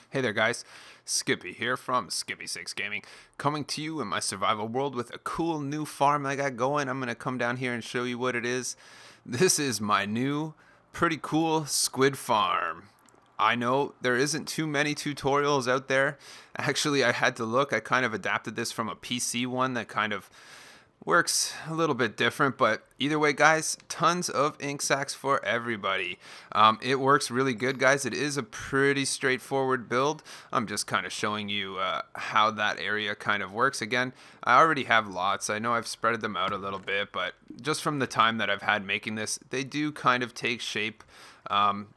Hey there guys, Skippy here from Skippy6 Gaming, coming to you in my survival world with a cool new farm I got going. I'm going to come down here and show you what it is. This is my new, pretty cool squid farm. I know there isn't too many tutorials out there. Actually, I had to look. I kind of adapted this from a PC one that kind of works a little bit different, but either way guys, tons of ink sacs for everybody. It works really good guys. It is a pretty straightforward build. I'm just kind of showing you how that area kind of works. Again, I already have lots. I know I've spread them out a little bit, but just from the time that I've had making this, they do kind of take shape.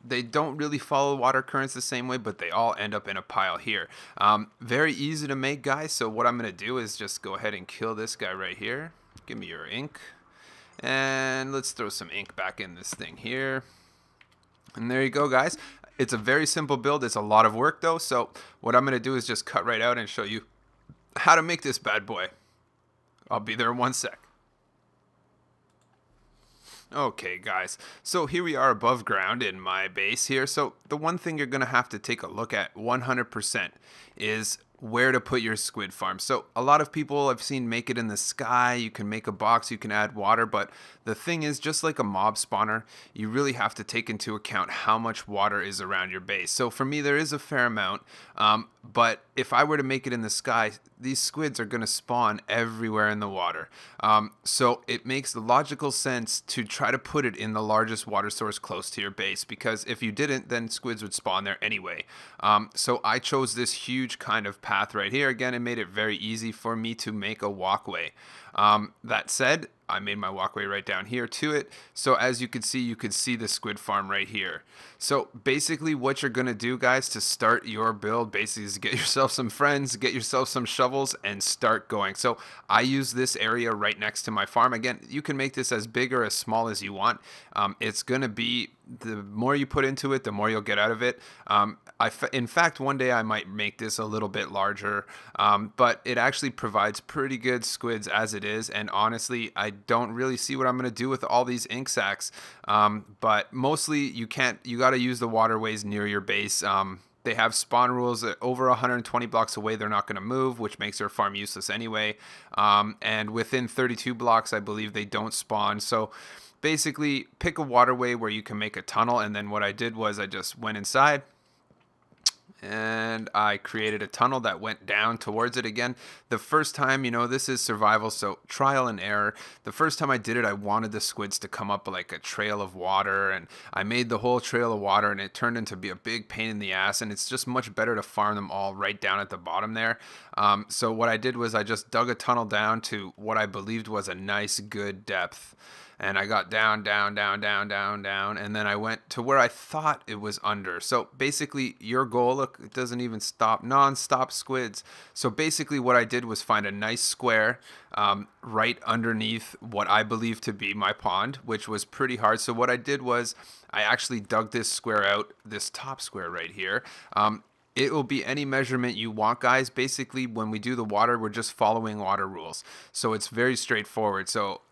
They don't really follow water currents the same way, but they all end up in a pile here. Very easy to make guys, so what I'm going to do is just go ahead and kill this guy right here. Give me your ink. And let's throw some ink back in this thing here. And there you go guys. It's a very simple build. It's a lot of work though, so what I'm going to do is just cut right out and show you how to make this bad boy. I'll be there in 1 sec. Okay guys, so here we are above ground in my base here. So the one thing you're going to have to take a look at 100% is where to put your squid farm. So a lot of people I've seen make it in the sky. You can make a box, you can add water, but the thing is, just like a mob spawner, you really have to take into account how much water is around your base. So for me, there is a fair amount, but if I were to make it in the sky, these squids are going to spawn everywhere in the water. So it makes the logical sense to try to put it in the largest water source close to your base, because if you didn't, then squids would spawn there anyway. So I chose this huge kind of path right here. Again, it made it very easy for me to make a walkway. That said, I made my walkway right down here to it. So as you could see the squid farm right here. So basically what you're going to do guys to start your build basically is get yourself some friends, get yourself some shovels and start going. So I use this area right next to my farm. Again, you can make this as big or as small as you want. It's going to be, the more you put into it, the more you'll get out of it. In fact, one day I might make this a little bit larger, but it actually provides pretty good squids as it is. And honestly, I don't really see what I'm going to do with all these ink sacs. But mostly you got to use the waterways near your base. They have spawn rules that over 120 blocks away, they're not going to move, which makes their farm useless anyway. And within 32 blocks, I believe they don't spawn. So basically pick a waterway where you can make a tunnel. And then what I did was I just went inside and I created a tunnel that went down towards it. Again, the first time, you know, this is survival, so trial and error. The first time I did it, I wanted the squids to come up like a trail of water, and I made the whole trail of water, and it turned into be a big pain in the ass, and it's just much better to farm them all right down at the bottom there. So what I did was I just dug a tunnel down to what I believed was a nice, good depth. And I got down, down, down, down, down, down, and then I went to where I thought it was under. So basically, your goal, look, it doesn't even stop, non-stop squids. So basically what I did was find a nice square right underneath what I believe to be my pond, which was pretty hard. So what I did was I actually dug this square out, this top square right here. It will be any measurement you want, guys. Basically, when we do the water, we're just following water rules. So it's very straightforward. So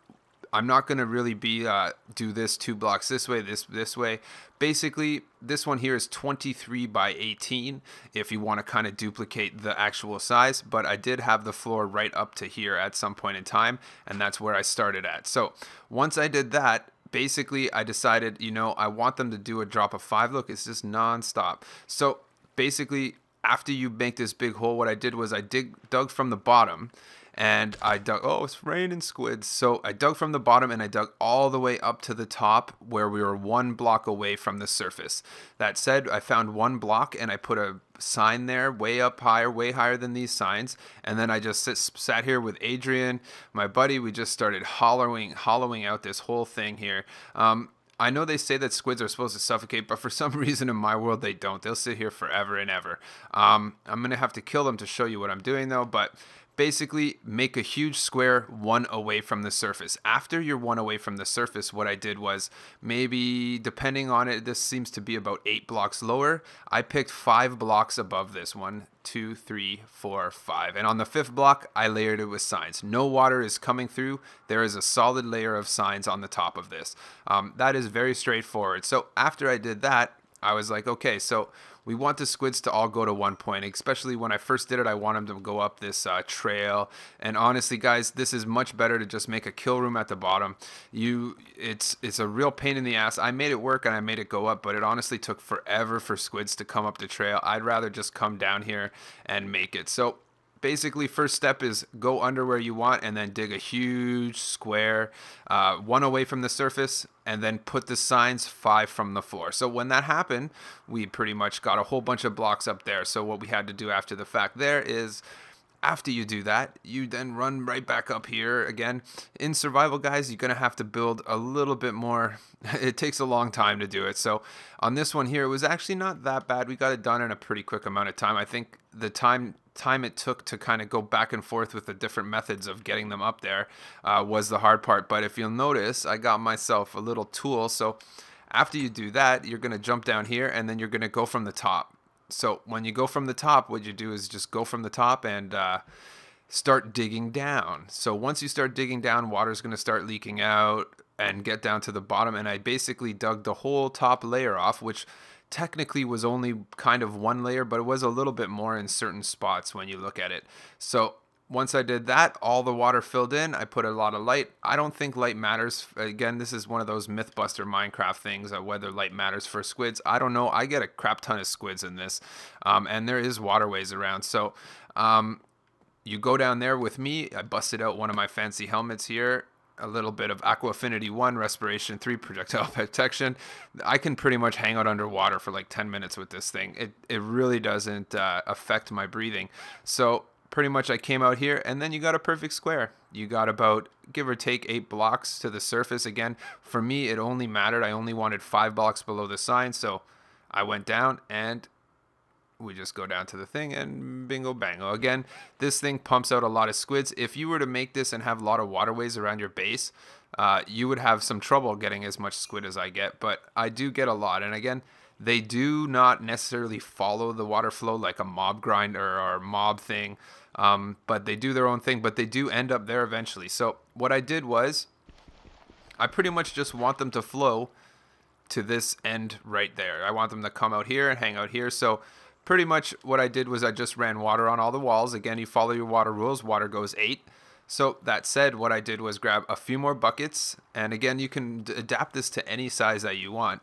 I'm not going to really be do this 2 blocks this way, this way. Basically, this one here is 23 by 18 if you want to kind of duplicate the actual size, but I did have the floor right up to here at some point in time, and that's where I started at. So once I did that, basically I decided, you know, I want them to do a drop of 5. Look, it's just non-stop. So basically, after you make this big hole, what I did was I dug from the bottom, and I dug, oh, it's raining squids. So I dug from the bottom and I dug all the way up to the top where we were 1 block away from the surface. That said, I found 1 block and I put a sign there way up higher, way higher than these signs. And then I just sat here with Adrian, my buddy. We just started hollowing out this whole thing here. I know they say that squids are supposed to suffocate, but for some reason in my world they don't. They'll sit here forever and ever. I'm going to have to kill them to show you what I'm doing though, but basically make a huge square 1 away from the surface. After you're 1 away from the surface, what I did was, maybe depending on it, this seems to be about 8 blocks lower. I picked 5 blocks above this. 1, 2, 3, 4, 5. And on the 5th block, I layered it with signs. No water is coming through. There is a solid layer of signs on the top of this. That is very straightforward. So after I did that, I was like, okay, so we want the squids to all go to one point. Especially when I first did it, I want them to go up this trail. And honestly, guys, this is much better to just make a kill room at the bottom. It's a real pain in the ass. I made it work and I made it go up, but it honestly took forever for squids to come up the trail. I'd rather just come down here and make it. So basically, first step is go under where you want and then dig a huge square, one away from the surface, and then put the signs 5 from the floor. So when that happened, we pretty much got a whole bunch of blocks up there. So what we had to do after the fact there is, after you do that, you then run right back up here again. In survival, guys, you're going to have to build a little bit more. It takes a long time to do it. So on this one here, it was actually not that bad. We got it done in a pretty quick amount of time. I think the time it took to kind of go back and forth with the different methods of getting them up there was the hard part. But if you'll notice, I got myself a little tool. So after you do that, you're going to jump down here and then you're going to go from the top. So when you go from the top, what you do is just go from the top and start digging down. So once you start digging down, water's going to start leaking out and get down to the bottom. And I basically dug the whole top layer off, which technically was only kind of one layer, but it was a little bit more in certain spots when you look at it. So once I did that, all the water filled in. I put a lot of light. I don't think light matters. Again, this is one of those Mythbuster Minecraft things, whether light matters for squids. I don't know. I get a crap ton of squids in this, and there is waterways around. So you go down there with me. I busted out one of my fancy helmets here. A little bit of Aqua Affinity 1, Respiration 3, Projectile Protection. I can pretty much hang out underwater for like 10 minutes with this thing. It really doesn't affect my breathing. So pretty much I came out here and then you got a perfect square. You got about, give or take, 8 blocks to the surface. Again, for me, it only mattered. I only wanted 5 blocks below the sign. So I went down and we just go down to the thing and bingo bango. Again, this thing pumps out a lot of squids. If you were to make this and have a lot of waterways around your base, you would have some trouble getting as much squid as I get, but I do get a lot. And again, they do not necessarily follow the water flow like a mob grinder or mob thing, but they do their own thing, but they do end up there eventually. So what I did was I pretty much just want them to flow to this end right there. I want them to come out here and hang out here. So pretty much what I did was I just ran water on all the walls. Again, you follow your water rules. Water goes 8. So that said, what I did was grab a few more buckets. And again, you can adapt this to any size that you want.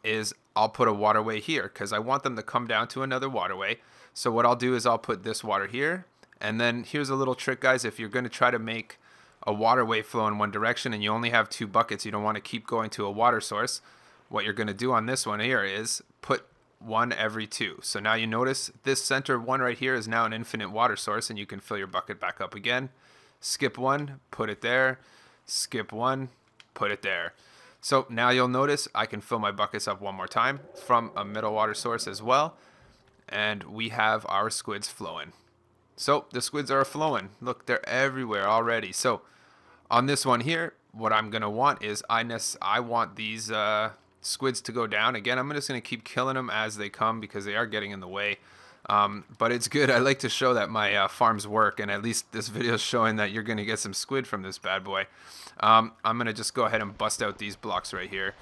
Is I'll put a waterway here because I want them to come down to another waterway. So what I'll do is I'll put this water here. And then here's a little trick, guys. If you're going to try to make a waterway flow in one direction and you only have 2 buckets, you don't want to keep going to a water source. What you're going to do on this one here is put 1 every 2. So now you notice this center one right here is now an infinite water source and you can fill your bucket back up again. Skip 1, put it there. Skip 1, put it there. So now you'll notice I can fill my buckets up one more time from a middle water source as well. And we have our squids flowing. So the squids are flowing. Look, they're everywhere already. So on this one here, what I'm going to want is I want these squids to go down. Again, I'm just going to keep killing them as they come because they are getting in the way. But it's good. I like to show that my farms work, and at least this video is showing that you're going to get some squid from this bad boy. I'm going to just go ahead and bust out these blocks right here.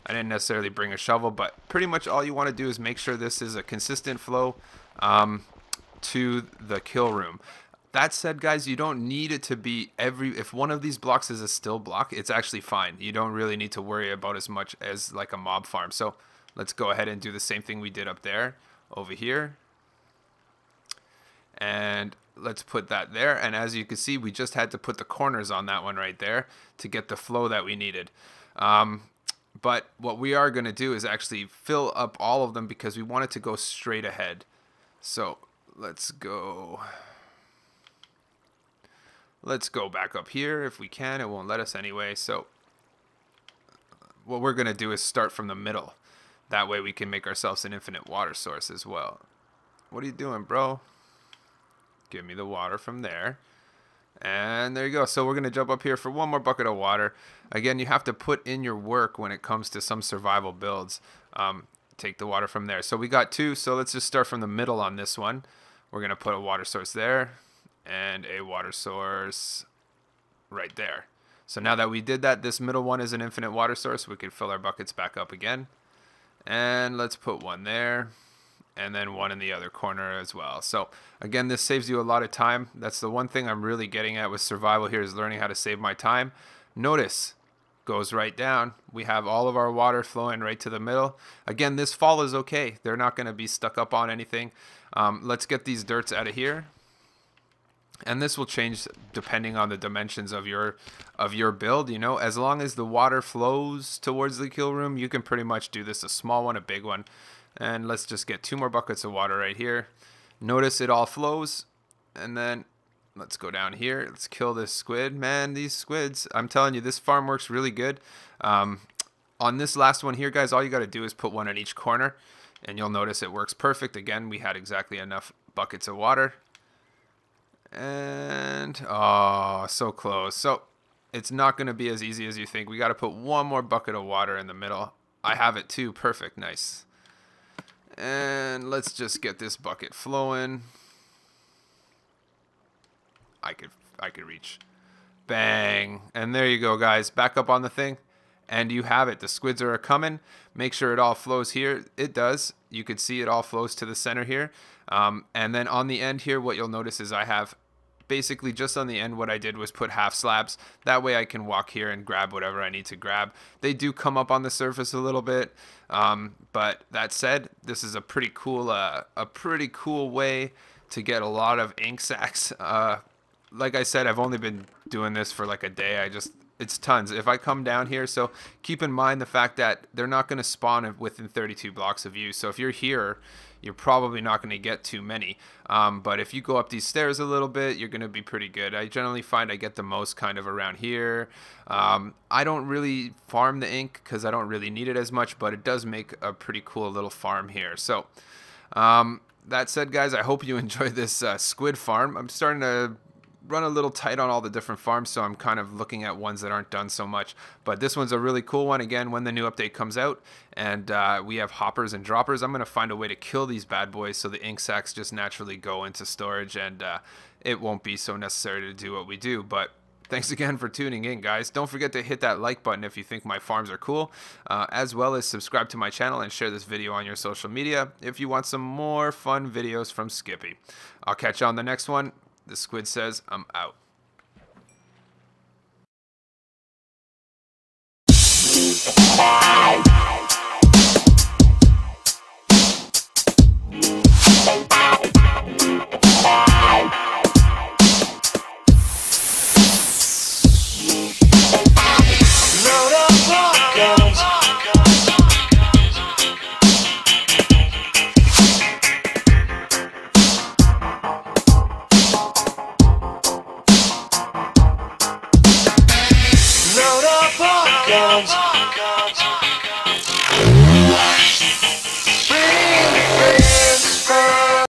I didn't necessarily bring a shovel, but pretty much all you want to do is make sure this is a consistent flow to the kill room. That said, guys, you don't need it to be if one of these blocks is a still block, it's actually fine. You don't really need to worry about as much as like a mob farm. So let's go ahead and do the same thing we did up there over here. And let's put that there. And as you can see, we just had to put the corners on that one right there to get the flow that we needed. But what we are going to do is actually fill up all of them because we want it to go straight ahead. So let's go back up here if we can. It won't let us anyway. So what we're going to do is start from the middle. That way we can make ourselves an infinite water source as well. What are you doing, bro? Give me the water from there. And there you go. So we're going to jump up here for one more bucket of water. Again, you have to put in your work when it comes to some survival builds. Take the water from there. So we got 2. So let's just start from the middle on this one. We're going to put a water source there and a water source right there. So now that we did that, this middle one is an infinite water source. We can fill our buckets back up again. And let's put one there. and then one in the other corner as well. So again, this saves you a lot of time. That's the one thing I'm really getting at with survival here, is learning how to save my time. Notice, goes right down. We have all of our water flowing right to the middle. Again, this fall is okay. They're not going to be stuck up on anything. Let's get these dirts out of here. And this will change depending on the dimensions of your build. You know, as long as the water flows towards the kill room, you can pretty much do this, a small one, a big one. And let's just get 2 more buckets of water right here. Notice it all flows. And then let's go down here. Let's kill this squid. Man, these squids, I'm telling you, this farm works really good. On this last one here, guys, all you got to do is put one in each corner, and you'll notice it works perfect. Again, we had exactly enough buckets of water. And, oh, so close. So it's not going to be as easy as you think. We got to put 1 more bucket of water in the middle. I have it too. Perfect. Nice. And let's just get this bucket flowing. I could reach. Bang. And there you go, guys. Back up on the thing. And you have it. The squids are coming. Make sure it all flows here. It does. You could see it all flows to the center here. And then on the end here, what you'll notice is I have basically just on the end, what I did was put half slabs. That way I can walk here and grab whatever I need to grab. They do come up on the surface a little bit. But that said, this is a pretty cool way to get a lot of ink sacs. Like I said, I've only been doing this for like a day. It's tons. If I come down here, so keep in mind the fact that they're not going to spawn within 32 blocks of you. So if you're here, you're probably not going to get too many. But if you go up these stairs a little bit, you're going to be pretty good. I generally find I get the most kind of around here. I don't really farm the ink because I don't really need it as much, but it does make a pretty cool little farm here. So that said, guys, I hope you enjoyed this squid farm. I'm starting to run a little tight on all the different farms, so I'm kind of looking at ones that aren't done so much. But this one's a really cool one. Again, when the new update comes out and we have hoppers and droppers, I'm going to find a way to kill these bad boys so the ink sacs just naturally go into storage, and it won't be so necessary to do what we do. But thanks again for tuning in, guys. Don't forget to hit that like button if you think my farms are cool, as well as subscribe to my channel and share this video on your social media if you want some more fun videos from Skippy. I'll catch you on the next one. The squid says I'm out. Guns.